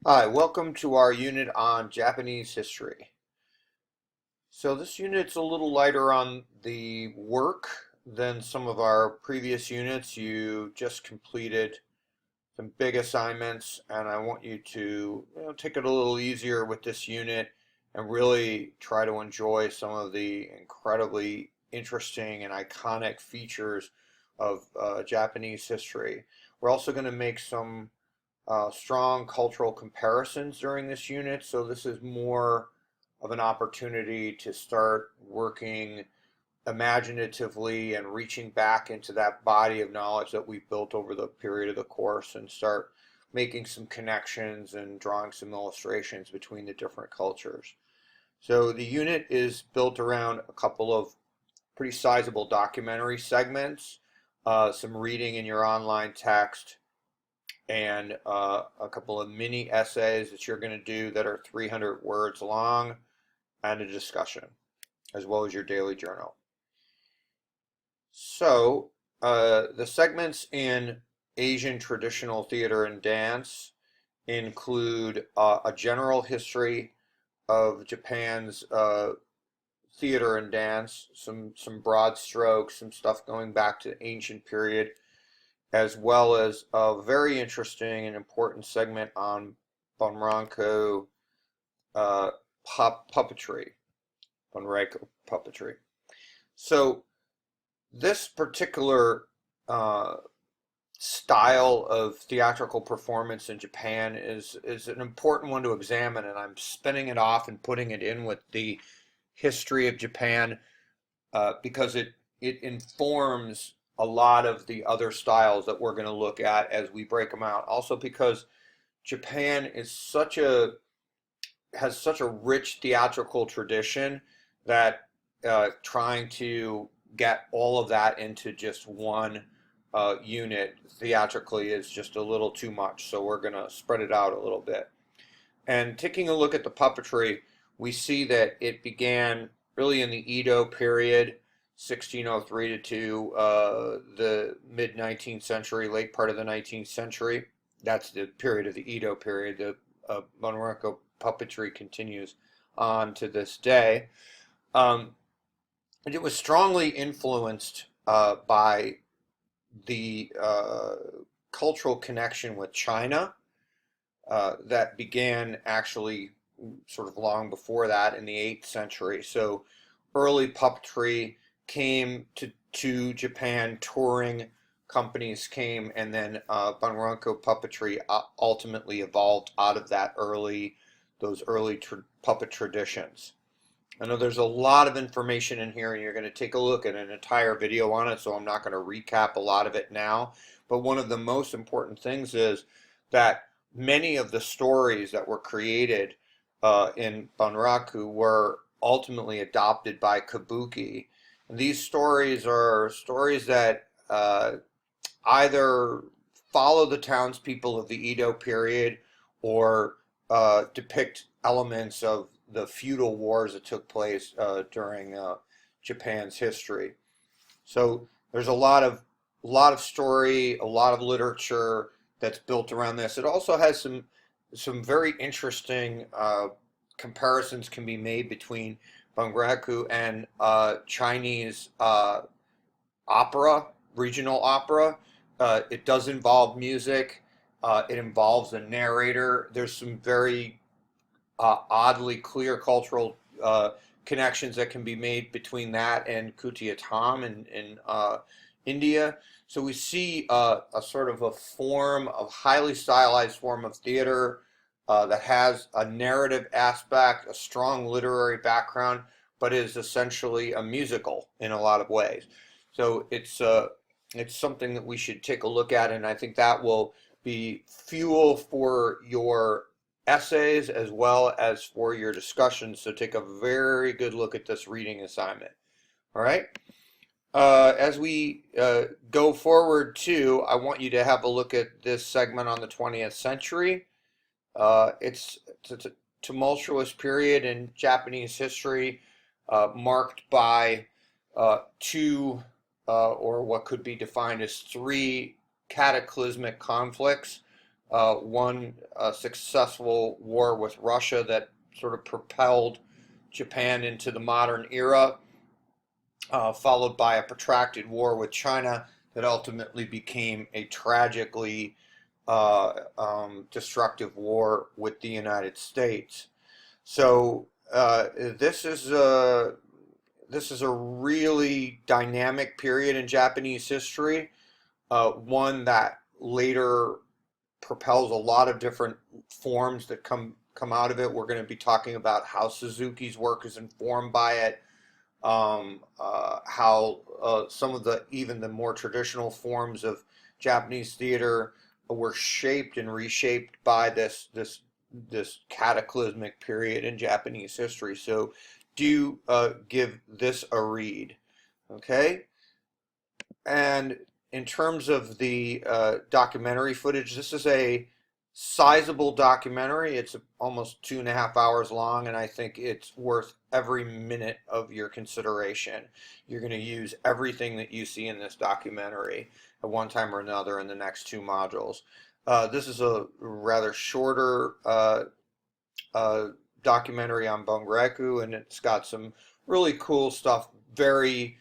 Hi, welcome to our unit on Japanese history. So this unit's a little lighter on the work than some of our previous units. You just completed some big assignments, and I want you to take it a little easier with this unit and really try to enjoy some of the incredibly interesting and iconic features of Japanese history. We're also going to make some strong cultural comparisons during this unit. So this is more of an opportunity to start working imaginatively and reaching back into that body of knowledge that we've built over the period of the course and start making some connections and drawing some illustrations between the different cultures. So the unit is built around a couple of pretty sizable documentary segments, some reading in your online text, and a couple of mini essays that you're going to do that are 300 words long, and a discussion, as well as your daily journal. So, the segments in Asian traditional theater and dance include a general history of Japan's theater and dance, some broad strokes, some stuff going back to ancient period, as well as a very interesting and important segment on Bunranko uh, puppetry, Bunraku puppetry. So this particular uh, style of theatrical performance in Japan is an important one to examine, and I'm spinning it off and putting it in with the history of Japan because it informs a lot of the other styles that we're going to look at as we break them out. Also because Japan is such a has such a rich theatrical tradition that trying to get all of that into just one unit theatrically is just a little too much. So we're going to spread it out a little bit. And taking a look at the puppetry, we see that it began really in the Edo period, 1603 to the mid 19th century, late part of the 19th century. That's the period of the Edo period. The Bunraku puppetry continues on to this day. Um, and it was strongly influenced by the cultural connection with China that began actually sort of long before that in the 8th century. So early puppetry came to Japan, touring companies came, and then Bunranko puppetry ultimately evolved out of those early puppet traditions. I know there's a lot of information in here, and you're going to take a look at an entire video on it, so I'm not going to recap a lot of it now. But one of the most important things is that many of the stories that were created in Bunraku were ultimately adopted by Kabuki. And these stories are stories that either follow the townspeople of the Edo period or depict elements of the feudal wars that took place during Japan's history. So there's a lot of story, a lot of literature that's built around this. It also has some very interesting comparisons can be made between Bunraku and Chinese opera, regional opera. It does involve music. It involves a narrator. There's some very oddly clear cultural connections that can be made between that and Kutiyattam in India. So we see a sort of a form of highly stylized form of theater that has a narrative aspect, a strong literary background, but is essentially a musical in a lot of ways. So it's something that we should take a look at, and I think that will be fuel for your essays as well as for your discussions. So take a very good look at this reading assignment. All right. As we go forward too, I want you to have a look at this segment on the 20th century. It's a tumultuous period in Japanese history, marked by two, or what could be defined as three cataclysmic conflicts. won a successful war with Russia that sort of propelled Japan into the modern era, followed by a protracted war with China that ultimately became a tragically destructive war with the United States. So this is a really dynamic period in Japanese history, one that later propels a lot of different forms that come out of it. We're going to be talking about how Suzuki's work is informed by it, how some of the even the more traditional forms of Japanese theater were shaped and reshaped by this cataclysmic period in Japanese history. So do give this a read, okay? And in terms of the documentary footage, this is a sizable documentary. It's almost 2.5 hours long, and I think it's worth every minute of your consideration. You're going to use everything that you see in this documentary at one time or another in the next two modules. This is a rather shorter documentary on Bunraku, and it's got some really cool stuff, very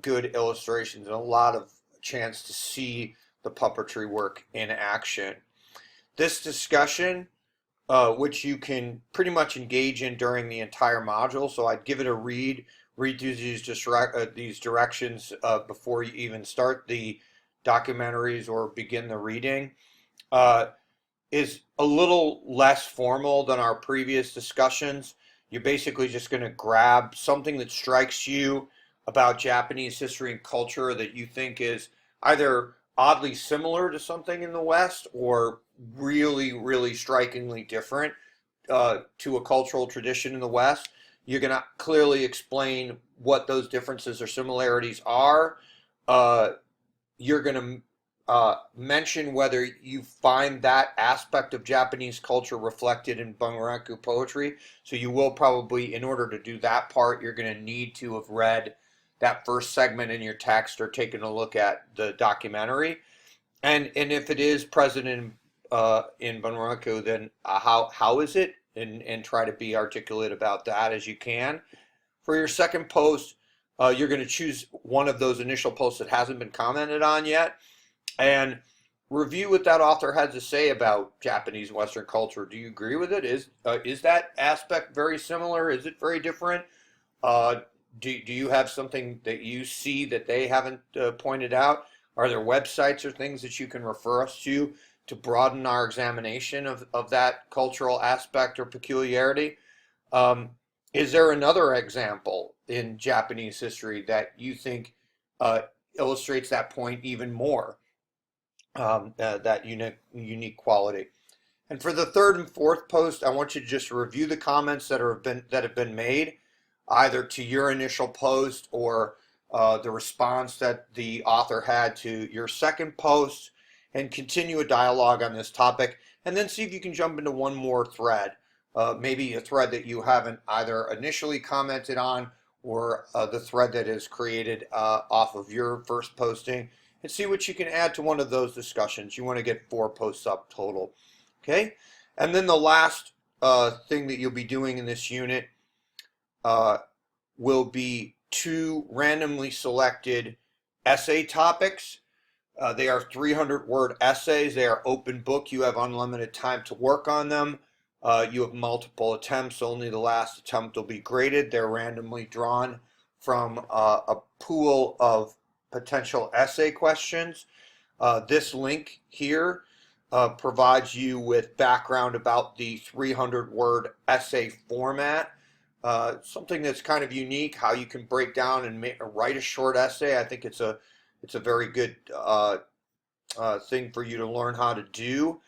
good illustrations, and a lot of chance to see the puppetry work in action. This discussion, which you can pretty much engage in during the entire module, so I'd give it a read through these directions before you even start the documentaries or begin the reading, is a little less formal than our previous discussions. You're basically just going to grab something that strikes you about Japanese history and culture that you think is either oddly similar to something in the West or really, really strikingly different to a cultural tradition in the West. You're going to clearly explain what those differences or similarities are. You're going to mention whether you find that aspect of Japanese culture reflected in Bunraku poetry. So you will probably, in order to do that part, you're going to need to have read that first segment in your text or taken a look at the documentary. And if it is present in Bunraku, then how is it? And try to be articulate about that as you can. For your second post, you're going to choose one of those initial posts that hasn't been commented on yet, and review what that author had to say about Japanese Western culture. Do you agree with it? Is that aspect very similar? Is it very different? Do you have something that you see that they haven't pointed out? Are there websites or things that you can refer us to broaden our examination of that cultural aspect or peculiarity? Is there another example in Japanese history that you think illustrates that point even more? That unique quality. And for the third and fourth post, I want you to just review the comments that have been made, either to your initial post or the response that the author had to your second post, and continue a dialogue on this topic, and then see if you can jump into one more thread, maybe a thread that you haven't either initially commented on or the thread that is created off of your first posting, and see what you can add to one of those discussions. You want to get 4 posts up total. Okay? And then the last thing that you'll be doing in this unit will be 2 randomly selected essay topics. They are 300-word essays. They are open book. You have unlimited time to work on them. You have multiple attempts. Only the last attempt will be graded. They're randomly drawn from a pool of potential essay questions. This link here provides you with background about the 300-word essay format. Something that's kind of unique, how you can break down and write a short essay. I think it's a very good thing for you to learn how to do.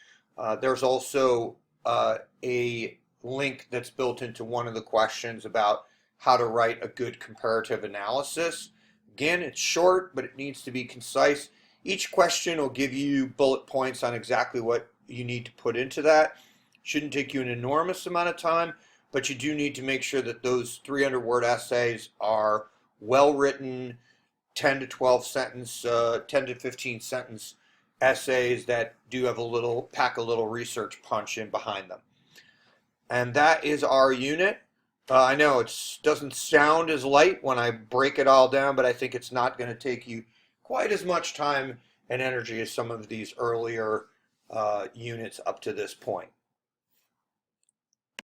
There's also a link that's built into one of the questions about how to write a good comparative analysis. Again, it's short, but it needs to be concise. Each question will give you bullet points on exactly what you need to put into that. Shouldn't take you an enormous amount of time, but you do need to make sure that those 300-word essays are well written, 10 to 12 sentence, 10 to 15 sentence essays that do have pack a little research punch in behind them. And that is our unit. I know it doesn't sound as light when I break it all down, but I think it's not going to take you quite as much time and energy as some of these earlier units up to this point.